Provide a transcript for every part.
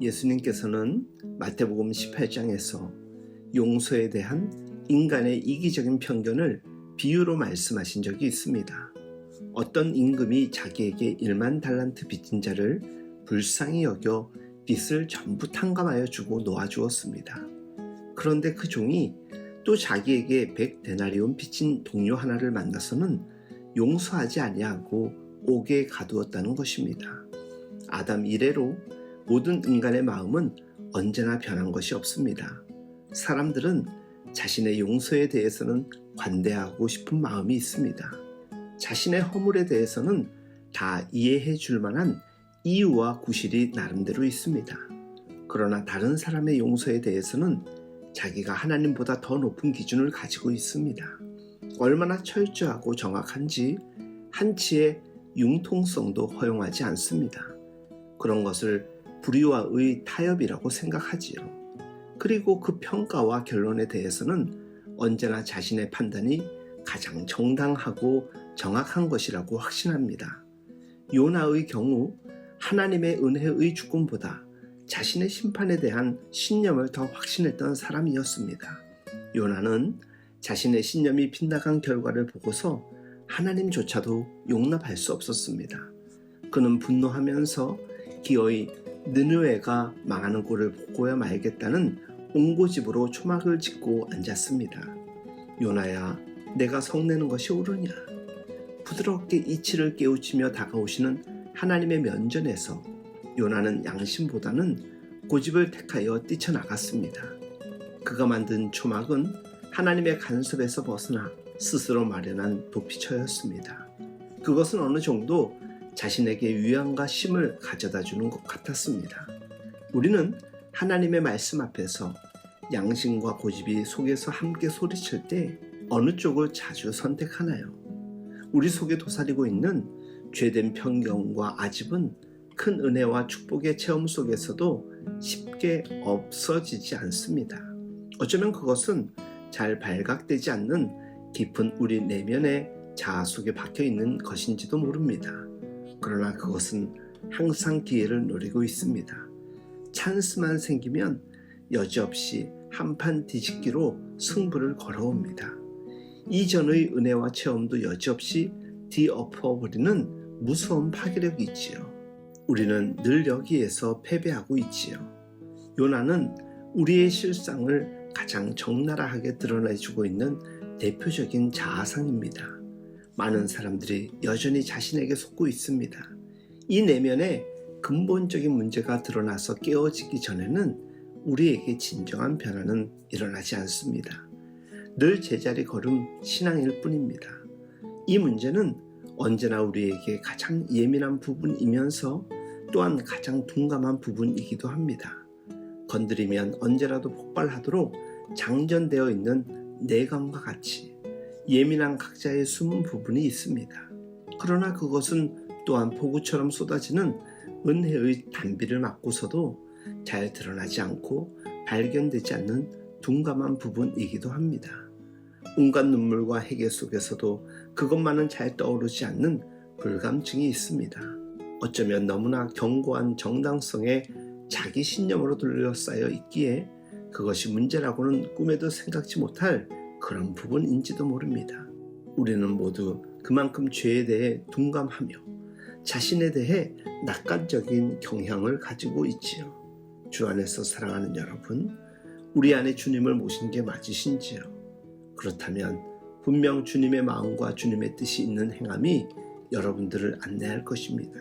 예수님께서는 마태복음 18장에서 용서에 대한 인간의 이기적인 편견을 비유로 말씀하신 적이 있습니다. 어떤 임금이 자기에게 1만 달란트 빚진 자를 불쌍히 여겨 빚을 전부 탕감하여 주고 놓아주었습니다. 그런데 그 종이 또 자기에게 100데나리온 빚진 동료 하나를 만나서는 용서하지 아니하고 옥에 가두었다는 것입니다. 아담 이래로 모든 인간의 마음은 언제나 변한 것이 없습니다. 사람들은 자신의 용서에 대해서는 관대하고 싶은 마음이 있습니다. 자신의 허물에 대해서는 다 이해해 줄 만한 이유와 구실이 나름대로 있습니다. 그러나 다른 사람의 용서에 대해서는 자기가 하나님보다 더 높은 기준을 가지고 있습니다. 얼마나 철저하고 정확한지 한치의 융통성도 허용하지 않습니다. 그런 것을 불의와의 타협이라고 생각하지요. 그리고 그 평가와 결론에 대해서는 언제나 자신의 판단이 가장 정당하고 정확한 것이라고 확신합니다. 요나의 경우 하나님의 은혜의 주권보다 자신의 심판에 대한 신념을 더 확신했던 사람이었습니다. 요나는 자신의 신념이 빗나간 결과를 보고서 하나님조차도 용납할 수 없었습니다. 그는 분노하면서 기어이 느느웨가 망하는 꼴을 보고야 말겠다는 옹고집으로 초막을 짓고 앉았습니다. 요나야, 내가 성내는 것이 옳으냐? 부드럽게 이치를 깨우치며 다가오시는 하나님의 면전에서 요나는 양심보다는 고집을 택하여 뛰쳐나갔습니다. 그가 만든 초막은 하나님의 간섭에서 벗어나 스스로 마련한 도피처였습니다. 그것은 어느 정도 자신에게 위안과 쉼을 가져다 주는 것 같았습니다. 우리는 하나님의 말씀 앞에서 양심과 고집이 속에서 함께 소리칠 때 어느 쪽을 자주 선택하나요? 우리 속에 도사리고 있는 죄된 편견과 아집은 큰 은혜와 축복의 체험 속에서도 쉽게 없어지지 않습니다. 어쩌면 그것은 잘 발각되지 않는 깊은 우리 내면의 자아 속에 박혀 있는 것인지도 모릅니다. 그러나 그것은 항상 기회를 노리고 있습니다. 찬스만 생기면 여지없이 한판 뒤집기로 승부를 걸어옵니다. 이전의 은혜와 체험도 여지없이 뒤엎어버리는 무서운 파괴력이 있지요. 우리는 늘 여기에서 패배하고 있지요. 요나는 우리의 실상을 가장 적나라하게 드러내주고 있는 대표적인 자아상입니다. 많은 사람들이 여전히 자신에게 속고 있습니다. 이 내면에 근본적인 문제가 드러나서 깨어지기 전에는 우리에게 진정한 변화는 일어나지 않습니다. 늘 제자리 걸음 신앙일 뿐입니다. 이 문제는 언제나 우리에게 가장 예민한 부분이면서 또한 가장 둔감한 부분이기도 합니다. 건드리면 언제라도 폭발하도록 장전되어 있는 내관과 같이 예민한 각자의 숨은 부분이 있습니다. 그러나 그것은 또한 폭우처럼 쏟아지는 은혜의 단비를 맞고서도 잘 드러나지 않고 발견되지 않는 둔감한 부분이기도 합니다. 온갖 눈물과 회개 속에서도 그것만은 잘 떠오르지 않는 불감증이 있습니다. 어쩌면 너무나 견고한 정당성에 자기 신념으로 둘러싸여 있기에 그것이 문제라고는 꿈에도 생각지 못할 그런 부분인지도 모릅니다. 우리는 모두 그만큼 죄에 대해 둔감하며 자신에 대해 낙관적인 경향을 가지고 있지요. 주 안에서 사랑하는 여러분, 우리 안에 주님을 모신 게 맞으신지요? 그렇다면 분명 주님의 마음과 주님의 뜻이 있는 행함이 여러분들을 안내할 것입니다.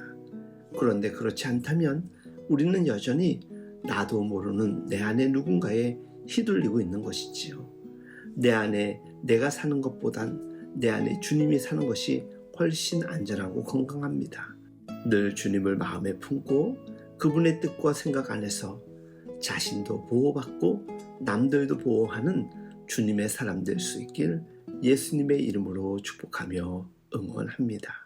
그런데 그렇지 않다면 우리는 여전히 나도 모르는 내 안에 누군가에 휘둘리고 있는 것이지요. 내 안에 내가 사는 것보단 내 안에 주님이 사는 것이 훨씬 안전하고 건강합니다. 늘 주님을 마음에 품고 그분의 뜻과 생각 안에서 자신도 보호받고 남들도 보호하는 주님의 사람 될 수 있길 예수님의 이름으로 축복하며 응원합니다.